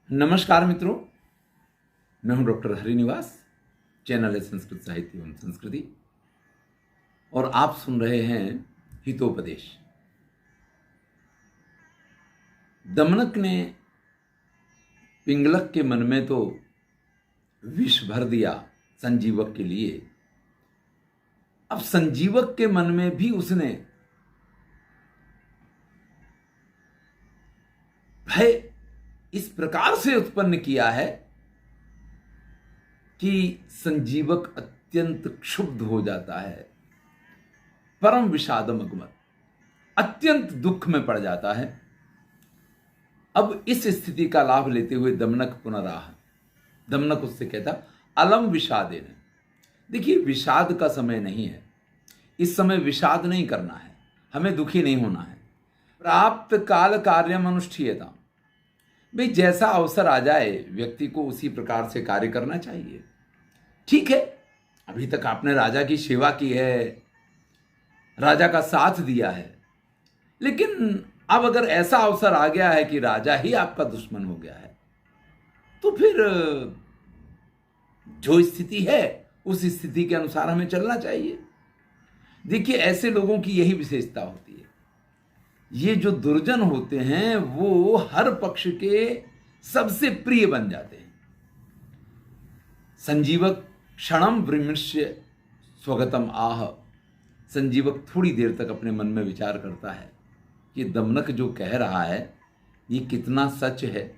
नमस्कार मित्रों, मैं हूं डॉक्टर हरिनिवास। चैनल है संस्कृत साहित्य एवं संस्कृति और आप सुन रहे हैं हितोपदेश। दमनक ने पिंगलक के मन में तो विष भर दिया संजीवक के लिए। अब संजीवक के मन में भी उसने भय इस प्रकार से उत्पन्न किया है कि संजीवक अत्यंत क्षुब्ध हो जाता है, परम विषादम अगमत, अत्यंत दुख में पड़ जाता है। अब इस स्थिति का लाभ लेते हुए दमनक पुनराह, दमनक उससे कहता अलम विषादेन। देखिए, विषाद का समय नहीं है, इस समय विषाद नहीं करना है, हमें दुखी नहीं होना है। प्राप्त काल कार्यम अनुष्ठीयता, भाई जैसा अवसर आ जाए व्यक्ति को उसी प्रकार से कार्य करना चाहिए। ठीक है, अभी तक आपने राजा की सेवा की है, राजा का साथ दिया है, लेकिन अब अगर ऐसा अवसर आ गया है कि राजा ही आपका दुश्मन हो गया है, तो फिर जो स्थिति है उस स्थिति के अनुसार हमें चलना चाहिए। देखिए, ऐसे लोगों की यही विशेषता होती है। ये जो दुर्जन होते हैं वो हर पक्ष के सबसे प्रिय बन जाते हैं। संजीवक क्षणम विमृश्य स्वगतम आह, संजीवक थोड़ी देर तक अपने मन में विचार करता है कि दमनक जो कह रहा है ये कितना सच है।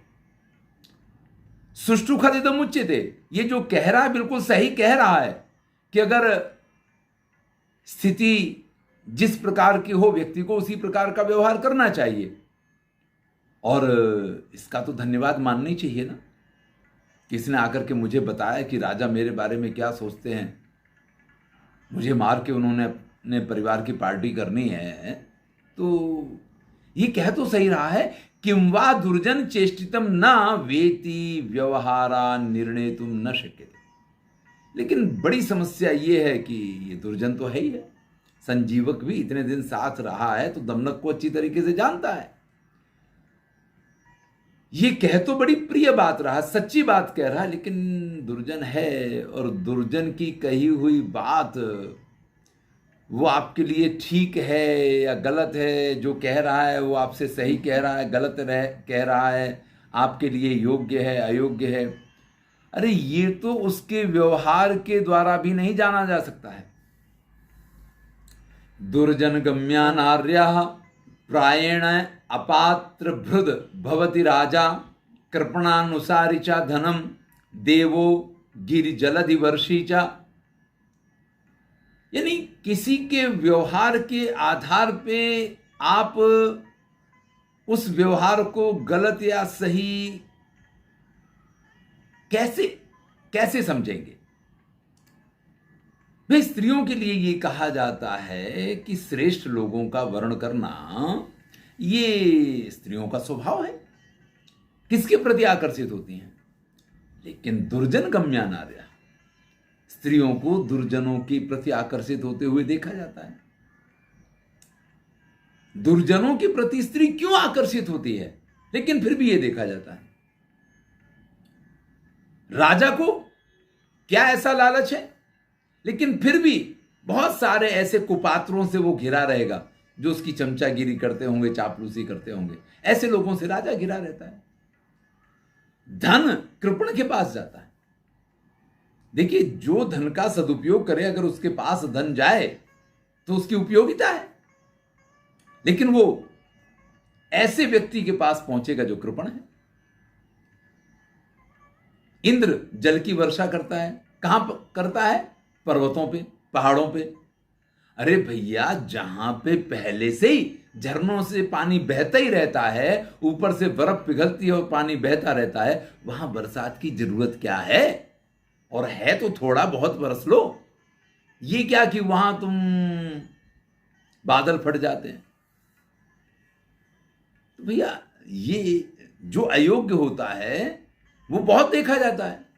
सुष्टु खदिदम उच्यते, ये जो कह रहा है बिल्कुल सही कह रहा है कि अगर स्थिति जिस प्रकार की हो व्यक्ति को उसी प्रकार का व्यवहार करना चाहिए। और इसका तो धन्यवाद मानना ही चाहिए ना, किसी ने आकर के मुझे बताया कि राजा मेरे बारे में क्या सोचते हैं, मुझे मार के उन्होंने अपने परिवार की पार्टी करनी है। तो ये कह तो सही रहा है, किं वा दुर्जन चेष्टितम न वेति व्यवहारा निर्णय तुम न शक्यते। लेकिन बड़ी समस्या ये है कि ये दुर्जन तो है ही है। संजीवक भी इतने दिन साथ रहा है तो दमनक को अच्छी तरीके से जानता है। ये कह तो बड़ी प्रिय बात रहा, सच्ची बात कह रहा है, लेकिन दुर्जन है और दुर्जन की कही हुई बात वो आपके लिए ठीक है या गलत है। जो कह रहा है वो आपसे सही कह रहा है, गलत कह रहा है, आपके लिए योग्य है अयोग्य है, अरे ये तो उसके व्यवहार के द्वारा भी नहीं जाना जा सकता है। दुर्जन गम्यानार्य प्रायेण अपात्र भृद भवति राजा कृपणानुसारी च धनम देवो गिरिजलधि वर्षी च। यानी किसी के व्यवहार के आधार पे आप उस व्यवहार को गलत या सही कैसे समझेंगे। भाई, स्त्रियों के लिए ये कहा जाता है कि श्रेष्ठ लोगों का वर्ण करना ये स्त्रियों का स्वभाव है, किसके प्रति आकर्षित होती हैं। लेकिन दुर्जन गम्यानार्या, स्त्रियों को दुर्जनों के प्रति आकर्षित होते हुए देखा जाता है। दुर्जनों के प्रति स्त्री क्यों आकर्षित होती है, लेकिन फिर भी ये देखा जाता है। राजा को क्या ऐसा लालच है, लेकिन फिर भी बहुत सारे ऐसे कुपात्रों से वो घिरा रहेगा जो उसकी चमचागिरी करते होंगे, चापलूसी करते होंगे। ऐसे लोगों से राजा घिरा रहता है। धन कृपण के पास जाता है। देखिए, जो धन का सदुपयोग करे, अगर उसके पास धन जाए तो उसकी उपयोगिता है, लेकिन वो ऐसे व्यक्ति के पास पहुंचेगा जो कृपण है। इंद्र जल की वर्षा करता है, कहां करता है? पर्वतों पे, पहाड़ों पे। अरे भैया, जहां पे पहले से ही झरनों से पानी बहता ही रहता है, ऊपर से बर्फ पिघलती है और पानी बहता रहता है, वहां बरसात की जरूरत क्या है? और है तो थोड़ा बहुत बरस लो। ये क्या कि वहां तुम बादल फट जाते हैं। तो भैया, ये जो अयोग्य होता है वो बहुत देखा जाता है।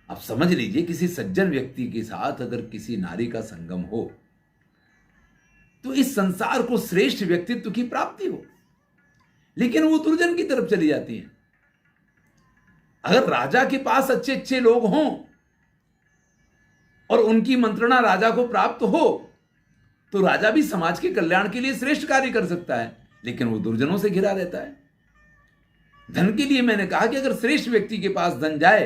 आप समझ लीजिए, किसी सज्जन व्यक्ति के साथ अगर किसी नारी का संगम हो तो इस संसार को श्रेष्ठ व्यक्तित्व की प्राप्ति हो, लेकिन वो दुर्जन की तरफ चली जाती है। अगर राजा के पास अच्छे अच्छे लोग हों और उनकी मंत्रणा राजा को प्राप्त हो तो राजा भी समाज के कल्याण के लिए श्रेष्ठ कार्य कर सकता है, लेकिन वो दुर्जनों से घिरा रहता है। धन के लिए मैंने कहा कि अगर श्रेष्ठ व्यक्ति के पास धन जाए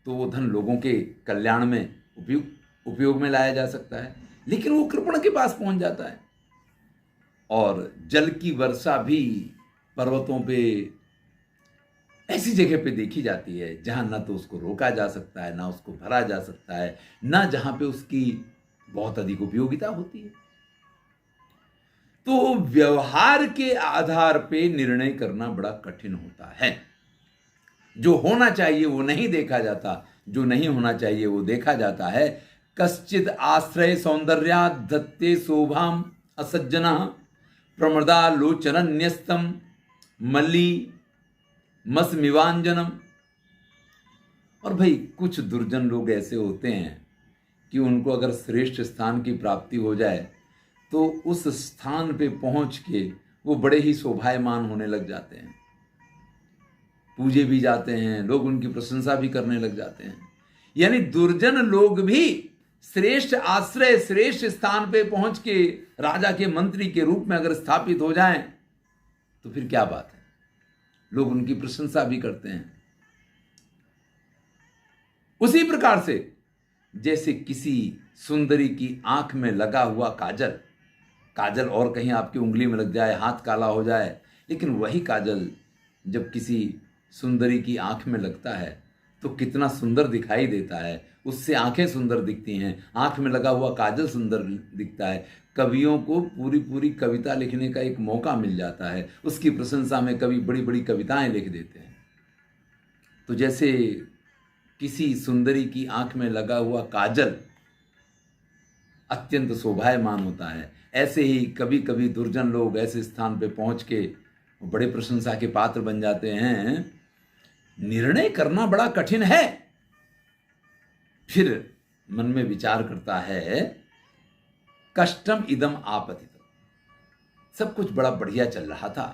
तो वो धन लोगों के कल्याण में उपयोग में लाया जा सकता है, लेकिन वो कृपण के पास पहुंच जाता है। और जल की वर्षा भी पर्वतों पे ऐसी जगह पे देखी जाती है जहां ना तो उसको रोका जा सकता है, ना उसको भरा जा सकता है, ना जहां पे उसकी बहुत अधिक उपयोगिता होती है। तो व्यवहार के आधार पे निर्णय करना बड़ा कठिन होता है। जो होना चाहिए वो नहीं देखा जाता, जो नहीं होना चाहिए वो देखा जाता है। कश्चित आश्रय सौंदर्यात् धत्ते शोभाम असज्जना प्रमदा लोचनन्यस्तम मल्ली मसमिवांजनम। और भाई कुछ दुर्जन लोग ऐसे होते हैं कि उनको अगर श्रेष्ठ स्थान की प्राप्ति हो जाए तो उस स्थान पे पहुंच के वो बड़े ही शोभायमान होने लग जाते हैं, पूजे भी जाते हैं, लोग उनकी प्रशंसा भी करने लग जाते हैं। यानी दुर्जन लोग भी श्रेष्ठ आश्रय श्रेष्ठ स्थान पे पहुंच के राजा के मंत्री के रूप में अगर स्थापित हो जाएं तो फिर क्या बात है, लोग उनकी प्रशंसा भी करते हैं। उसी प्रकार से जैसे किसी सुंदरी की आंख में लगा हुआ काजल, काजल और कहीं आपकी उंगली में लग जाए, हाथ काला हो जाए, लेकिन वही काजल जब किसी सुंदरी की आंख में लगता है तो कितना सुंदर दिखाई देता है, उससे आंखें सुंदर दिखती हैं, आंख में लगा हुआ काजल सुंदर दिखता है। कवियों को पूरी पूरी कविता लिखने का एक मौका मिल जाता है, उसकी प्रशंसा में कवि बड़ी बड़ी कविताएं लिख देते हैं। तो जैसे किसी सुंदरी की आंख में लगा हुआ काजल अत्यंत शोभायमान होता है, ऐसे ही कभी कभी दुर्जन लोग ऐसे स्थान पे पहुंच के बड़े प्रशंसा के पात्र बन जाते हैं। निर्णय करना बड़ा कठिन है। फिर मन में विचार करता है कष्टम इदम आपतितम, सब कुछ बड़ा बढ़िया चल रहा था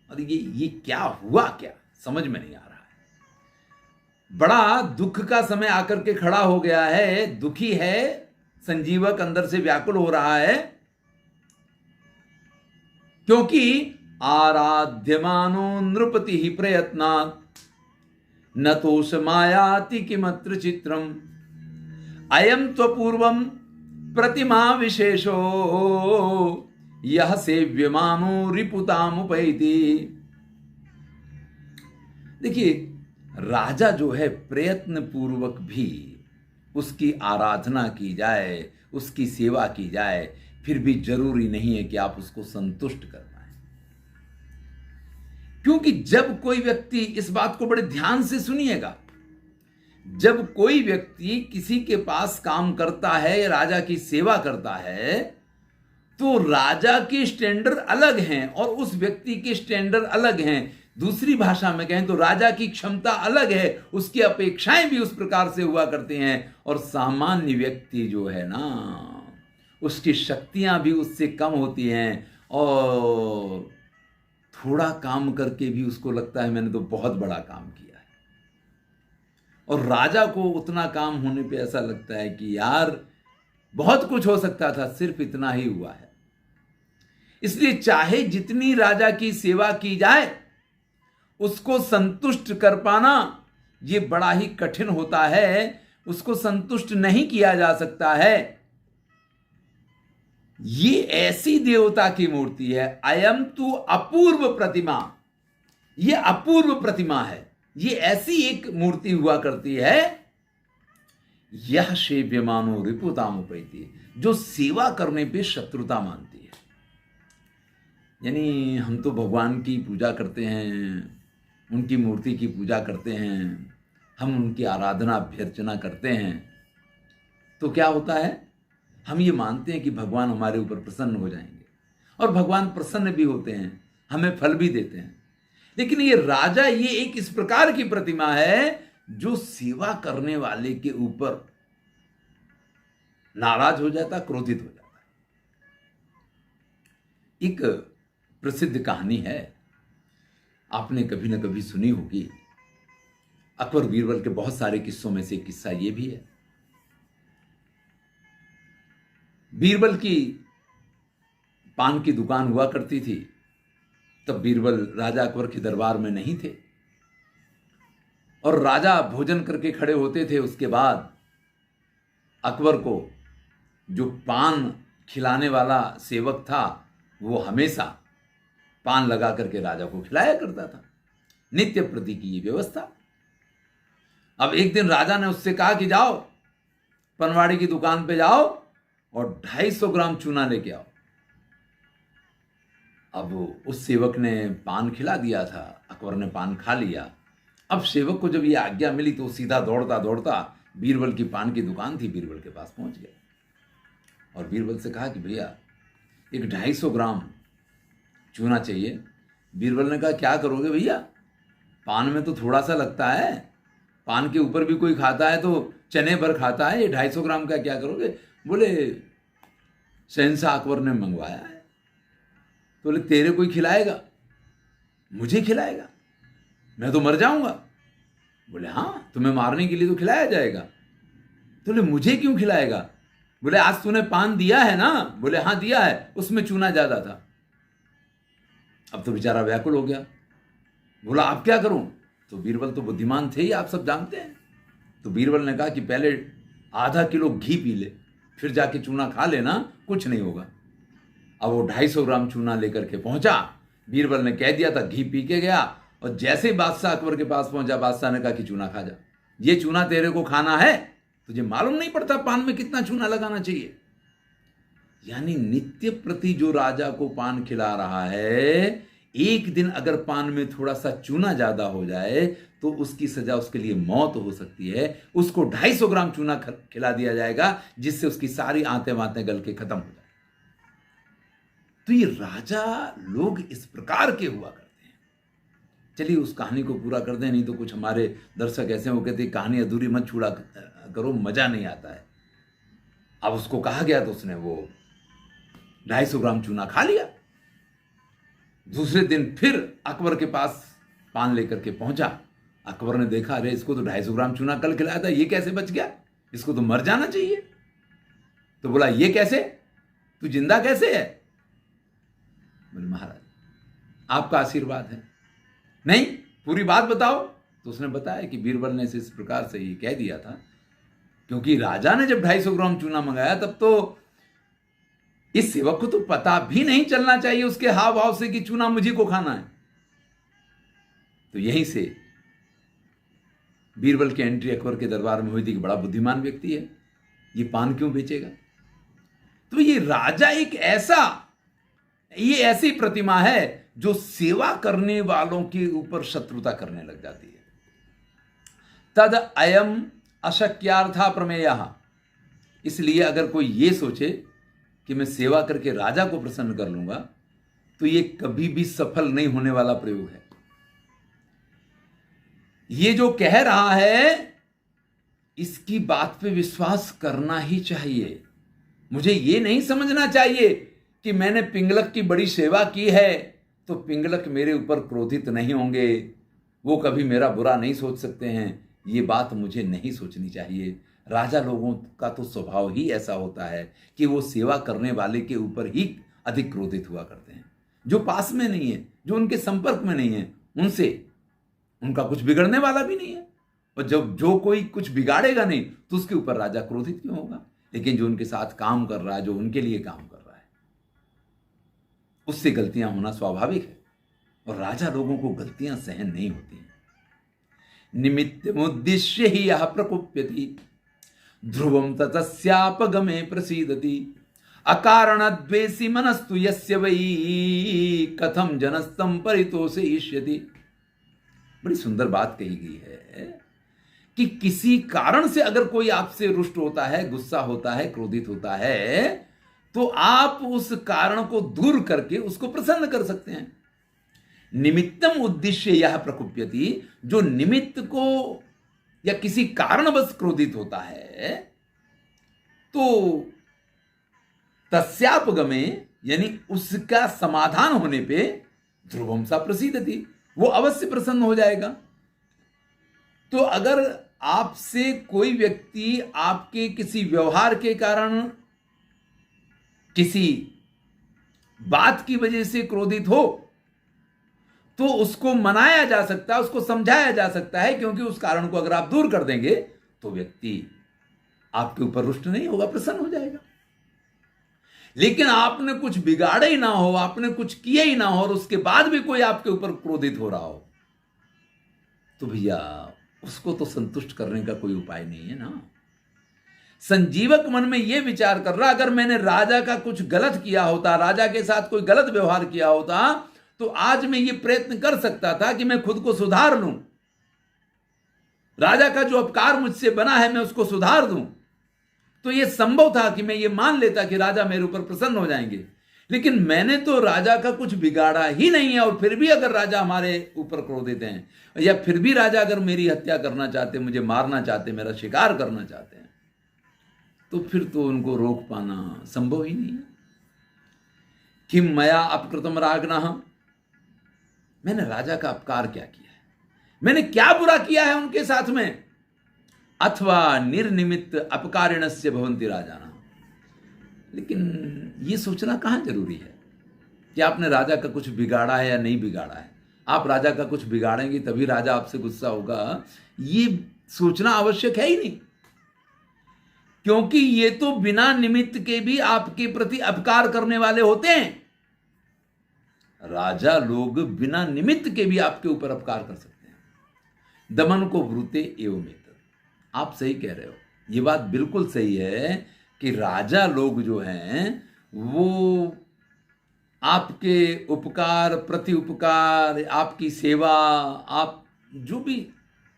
और ये क्या हुआ, क्या समझ में नहीं आ रहा है। बड़ा दुख का समय आकर के खड़ा हो गया है, दुखी है, संजीवक अंदर से व्याकुल हो रहा है, क्योंकि आराध्यमानो नृपति ही प्रयत्नात् न तोष मायाति किमत्र चित्रम अयम त्वपूर्वम प्रतिमा विशेषो यह सेव्यमानो रिपुतामुपैति। देखिए, राजा जो है प्रयत्न पूर्वक भी उसकी आराधना की जाए, उसकी सेवा की जाए, फिर भी जरूरी नहीं है कि आप उसको संतुष्ट कर पाए। क्योंकि जब कोई व्यक्ति, इस बात को बड़े ध्यान से सुनिएगा, जब कोई व्यक्ति किसी के पास काम करता है, राजा की सेवा करता है, तो राजा के स्टैंडर्ड अलग हैं और उस व्यक्ति के स्टैंडर्ड अलग हैं। दूसरी भाषा में कहें तो राजा की क्षमता अलग है, उसकी अपेक्षाएं भी उस प्रकार से हुआ करती हैं, और सामान्य व्यक्ति जो है ना, उसकी शक्तियां भी उससे कम होती हैं, और थोड़ा काम करके भी उसको लगता है मैंने तो बहुत बड़ा काम किया है, और राजा को उतना काम होने पे ऐसा लगता है कि यार बहुत कुछ हो सकता था, सिर्फ इतना ही हुआ है। इसलिए चाहे जितनी राजा की सेवा की जाए, उसको संतुष्ट कर पाना ये बड़ा ही कठिन होता है, उसको संतुष्ट नहीं किया जा सकता है। ये ऐसी देवता की मूर्ति है, अयम तु अपूर्व प्रतिमा, ये अपूर्व प्रतिमा है, ये ऐसी एक मूर्ति हुआ करती है, यह सेव्यमानो रिपुतामुपैति, जो सेवा करने पे शत्रुता मानती है। यानी हम तो भगवान की पूजा करते हैं, उनकी मूर्ति की पूजा करते हैं, हम उनकी आराधना अभ्यर्चना करते हैं, तो क्या होता है, हम ये मानते हैं कि भगवान हमारे ऊपर प्रसन्न हो जाएंगे, और भगवान प्रसन्न भी होते हैं, हमें फल भी देते हैं। लेकिन ये राजा, ये एक इस प्रकार की प्रतिमा है जो सेवा करने वाले के ऊपर नाराज हो जाता, क्रोधित हो जाता। एक प्रसिद्ध कहानी है, आपने कभी ना कभी सुनी होगी। अकबर बीरबल के बहुत सारे किस्सों में से एक किस्सा ये भी है। बीरबल की पान की दुकान हुआ करती थी। तब बीरबल राजा अकबर के दरबार में नहीं थे और राजा भोजन करके खड़े होते थे। उसके बाद अकबर को जो पान खिलाने वाला सेवक था वो हमेशा पान लगा करके राजा को खिलाया करता था। नित्य प्रति की ये व्यवस्था। अब एक दिन राजा ने उससे कहा कि जाओ पनवाड़ी की दुकान पे जाओ और 250 ग्राम चूना लेके आओ। अब उस सेवक ने पान खिला दिया था, अकबर ने पान खा लिया। अब सेवक को जब ये आज्ञा मिली तो सीधा दौड़ता दौड़ता बीरबल की पान की दुकान थी, बीरबल के पास पहुंच गया और बीरबल से कहा कि भैया एक 250 ग्राम चूना चाहिए। बीरबल ने कहा क्या करोगे भैया, पान में तो थोड़ा सा लगता है, पान के ऊपर भी कोई खाता है तो चने भर खाता है, ये 250 ग्राम का क्या करोगे। बोले शहंशाह अकबर ने मंगवाया है। तो बोले तेरे कोई खिलाएगा, मुझे खिलाएगा, मैं तो मर जाऊंगा। बोले हाँ तुम्हें मारने के लिए तो खिलाया जाएगा। तो बोले मुझे क्यों खिलाएगा। बोले आज तूने पान दिया है ना। बोले हाँ दिया है, उसमें चूना ज्यादा था। अब तो बेचारा व्याकुल हो गया। बोला अब क्या करूं। तो बीरबल तो बुद्धिमान थे ही, आप सब जानते हैं। तो बीरबल ने कहा कि पहले आधा किलो घी पी ले, फिर जाके चूना खा लेना, कुछ नहीं होगा। अब वो 250 ग्राम चूना लेकर के पहुंचा। बीरबल ने कह दिया था, घी पी के गया और जैसे ही बादशाह अकबर के पास पहुंचा, बादशाह ने कहा कि चूना खा जा, ये चूना तेरे को खाना है, तुझे मालूम नहीं पड़ता पान में कितना चूना लगाना चाहिए। यानी नित्य प्रति जो राजा को पान खिला रहा है, एक दिन अगर पान में थोड़ा सा चूना ज्यादा हो जाए तो उसकी सजा उसके लिए मौत हो सकती है। उसको 250 ग्राम चूना खिला दिया जाएगा जिससे उसकी सारी आंतें वातें गल के खत्म हो जाए। तो ये राजा लोग इस प्रकार के हुआ करते हैं। चलिए उस कहानी को पूरा कर दें, नहीं तो कुछ हमारे दर्शक ऐसे हो कहते कहानी अधूरी मत छुड़ा करो, मजा नहीं आता है। अब उसको कहा गया तो उसने वो 250 ग्राम चूना खा लिया। दूसरे दिन फिर अकबर के पास पान लेकर के पहुंचा। अकबर ने देखा अरे इसको तो 250 ग्राम चूना कल खिलाया था, ये कैसे बच गया, इसको तो मर जाना चाहिए। तो बोला ये कैसे, तू जिंदा कैसे है। बोले महाराज आपका आशीर्वाद है। नहीं पूरी बात बताओ। तो उसने बताया कि बीरबल ने इस प्रकार से ये कह दिया था, क्योंकि राजा ने जब 250 ग्राम चूना मंगाया तब तो इस सेवक को तो पता भी नहीं चलना चाहिए उसके हाव भाव से कि चूना मुझे को खाना है। तो यहीं से बीरबल की एंट्री अकबर के दरबार में हुई थी कि बड़ा बुद्धिमान व्यक्ति है, ये पान क्यों बेचेगा। तो ये राजा एक ये ऐसी प्रतिमा है जो सेवा करने वालों के ऊपर शत्रुता करने लग जाती है। तद अयम अशक्यार्था प्रमेयः। इसलिए अगर कोई ये सोचे कि मैं सेवा करके राजा को प्रसन्न कर लूंगा तो ये कभी भी सफल नहीं होने वाला प्रयोग है। ये जो कह रहा है इसकी बात पे विश्वास करना ही चाहिए। मुझे ये नहीं समझना चाहिए कि मैंने पिंगलक की बड़ी सेवा की है तो पिंगलक मेरे ऊपर क्रोधित नहीं होंगे, वो कभी मेरा बुरा नहीं सोच सकते हैं। ये बात मुझे नहीं सोचनी चाहिए। राजा लोगों का तो स्वभाव ही ऐसा होता है कि वो सेवा करने वाले के ऊपर ही अधिक क्रोधित हुआ करते हैं। जो पास में नहीं है, जो उनके संपर्क में नहीं है, उनसे उनका कुछ बिगड़ने वाला भी नहीं है। और जब जो कोई कुछ बिगाड़ेगा नहीं तो उसके ऊपर राजा क्रोधित क्यों होगा। लेकिन जो उनके साथ काम कर रहा है, जो उनके लिए काम कर रहा है, उससे गलतियां होना स्वाभाविक है। और राजा लोगों को गलतियां सहन नहीं होती हैं। निमित्तमुद्दिश्य ही यह प्रकुप्यति ध्रुवम ततस्यापगमे प्रसीदति अकारण द्वेषी मनस्तु यस्य वै कथम जनस्तम परितोषयिष्यति। बड़ी सुंदर बात कही गई है कि किसी कारण से अगर कोई आपसे रुष्ट होता है, गुस्सा होता है, क्रोधित होता है, तो आप उस कारण को दूर करके उसको प्रसन्न कर सकते हैं। निमित्तम उद्देश्य यह प्रकुप्यति। जो निमित्त को या किसी कारणवश क्रोधित होता है तो तस्यापगमे यानी उसका समाधान होने पे ध्रुवम सा प्रसीदति, वो अवश्य प्रसन्न हो जाएगा। तो अगर आपसे कोई व्यक्ति आपके किसी व्यवहार के कारण, किसी बात की वजह से क्रोधित हो, तो उसको मनाया जा सकता है, उसको समझाया जा सकता है, क्योंकि उस कारण को अगर आप दूर कर देंगे तो व्यक्ति आपके ऊपर रुष्ट नहीं होगा, प्रसन्न हो जाएगा। लेकिन आपने कुछ बिगाड़ा ही ना हो, आपने कुछ किया ही ना हो, और उसके बाद भी कोई आपके ऊपर क्रोधित हो रहा हो, तो भैया उसको तो संतुष्ट करने का कोई उपाय नहीं है ना। संजीवक मन में यह विचार कर रहा, अगर मैंने राजा का कुछ गलत किया होता, राजा के साथ कोई गलत व्यवहार किया होता, तो आज मैं ये प्रयत्न कर सकता था कि मैं खुद को सुधार लूं, राजा का जो अपकार मुझसे बना है मैं उसको सुधार दूं। तो यह संभव था कि मैं ये मान लेता कि राजा मेरे ऊपर प्रसन्न हो जाएंगे, लेकिन मैंने तो राजा का कुछ बिगाड़ा ही नहीं है, और फिर भी अगर राजा हमारे ऊपर क्रोधित हैं, या फिर भी राजा अगर मेरी हत्या करना चाहते, मुझे मारना चाहते, मेरा शिकार करना चाहते हैं, तो फिर तो उनको रोक पाना संभव ही नहीं है। किम मया अपकृतम रागना, मैंने राजा का अपकार क्या किया है, मैंने क्या बुरा किया है उनके साथ में। अथवा निर्निमित्त अपकारिणस्य भवन्ति राजाना, लेकिन ये सोचना कहां जरूरी है कि आपने राजा का कुछ बिगाड़ा है या नहीं बिगाड़ा है। आप राजा का कुछ बिगाड़ेंगे तभी राजा आपसे गुस्सा होगा, ये सोचना आवश्यक है ही नहीं, क्योंकि ये तो बिना निमित्त के भी आपके प्रति अपकार करने वाले होते हैं। राजा लोग बिना निमित्त के भी आपके ऊपर अपकार कर सकते हैं। दमन को ब्रूते एवं, आप सही कह रहे हो, ये बात बिल्कुल सही है कि राजा लोग जो हैं वो आपके उपकार, प्रति उपकार, आपकी सेवा, आप जो भी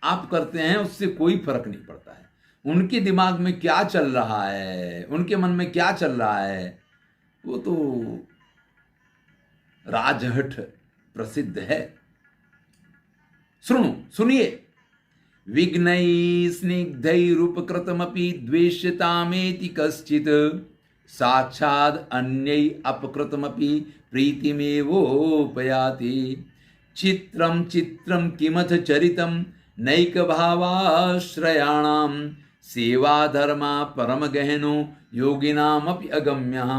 आप करते हैं उससे कोई फर्क नहीं पड़ता है। उनके दिमाग में क्या चल रहा है, उनके मन में क्या चल रहा है, वो तो राजहठ प्रसिद्ध है। सुनिए, विघ्नै स्निग्धैरुपकृतमपि द्वेष्यतामेति कश्चित्, साक्षाद् अन्यै अपकृतमपि प्रीतिमेवोपयाति। चित्रं चित्रं किमथ चरितं नैकभावाश्रयाणां, सेवाधर्मा परमगहनो योगिनामपि अगम्यः।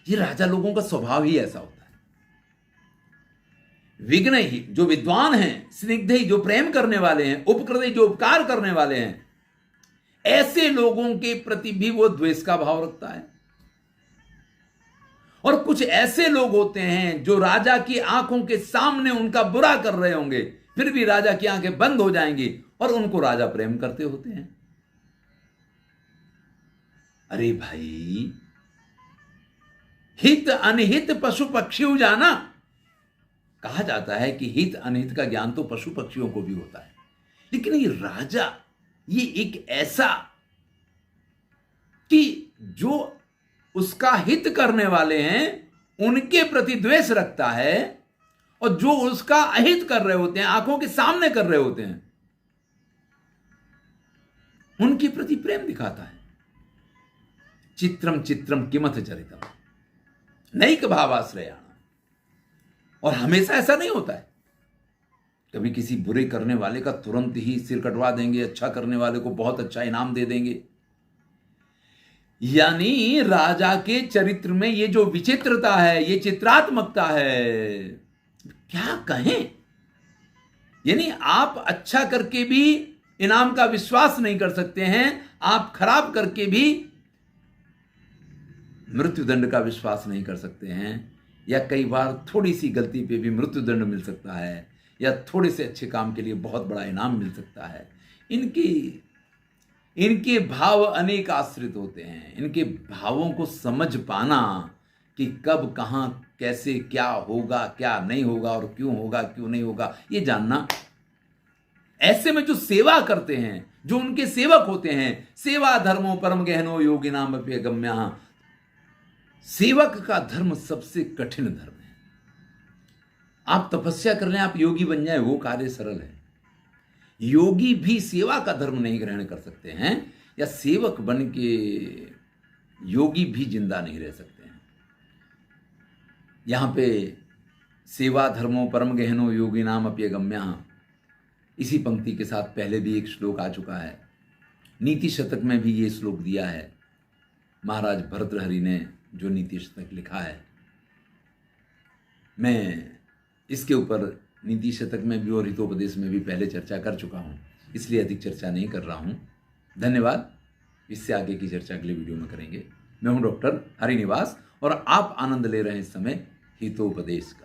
ये राजा लोगों का स्वभाव ही ऐसा होता है। विघ्न ही, जो विद्वान हैं, स्निग्ध ही, जो प्रेम करने वाले हैं, उपकृत जो उपकार करने वाले हैं, ऐसे लोगों के प्रति भी वो द्वेष का भाव रखता है। और कुछ ऐसे लोग होते हैं जो राजा की आंखों के सामने उनका बुरा कर रहे होंगे, फिर भी राजा की आंखें बंद हो जाएंगी और उनको राजा प्रेम करते होते हैं। अरे भाई, हित अनहित पशु पक्षियों जाना, कहा जाता है कि हित अनहित का ज्ञान तो पशु पक्षियों को भी होता है, लेकिन ये राजा, ये एक ऐसा कि जो उसका हित करने वाले हैं उनके प्रति द्वेष रखता है, और जो उसका अहित कर रहे होते हैं, आंखों के सामने कर रहे होते हैं, उनके प्रति प्रेम दिखाता है। चित्रम चित्रम किमथ चरितम नैक भावाश्रयाणाम। और हमेशा ऐसा नहीं होता है, कभी किसी बुरे करने वाले का तुरंत ही सिर कटवा देंगे, अच्छा करने वाले को बहुत अच्छा इनाम दे देंगे। यानी राजा के चरित्र में ये जो विचित्रता है, ये चित्रात्मकता है, क्या कहें। यानी आप अच्छा करके भी इनाम का विश्वास नहीं कर सकते हैं, आप खराब करके भी मृत्युदंड का विश्वास नहीं कर सकते हैं, या कई बार थोड़ी सी गलती पे भी मृत्युदंड मिल सकता है, या थोड़े से अच्छे काम के लिए बहुत बड़ा इनाम मिल सकता है। इनके भाव अनेक आश्रित होते हैं। इनके भावों को समझ पाना कि कब, कहां, कैसे, क्या होगा, क्या नहीं होगा, और क्यों होगा, क्यों नहीं होगा, ये जानना। ऐसे में जो सेवा करते हैं, जो उनके सेवक होते हैं, सेवा धर्मो परम गहनो योगिनाम अपि अगम्यः, सेवक का धर्म सबसे कठिन धर्म है। आप तपस्या कर लें, आप योगी बन जाए, वो कार्य सरल है। योगी भी सेवा का धर्म नहीं ग्रहण कर सकते हैं, या सेवक बन के योगी भी जिंदा नहीं रह सकते हैं। यहां पे सेवा धर्मो परम गहनो योगी नाम अपि अगम्यः, इसी पंक्ति के साथ पहले भी एक श्लोक आ चुका है, नीति शतक में भी ये श्लोक दिया है। महाराज भर्तृहरि ने जो नीति शतक लिखा है, मैं इसके ऊपर नीति शतक में भी और हितोपदेश में भी पहले चर्चा कर चुका हूँ, इसलिए अधिक चर्चा नहीं कर रहा हूँ। धन्यवाद। इससे आगे की चर्चा अगले वीडियो में करेंगे। मैं हूँ डॉक्टर हरिनिवास और आप आनंद ले रहे हैं इस समय हितोपदेश का।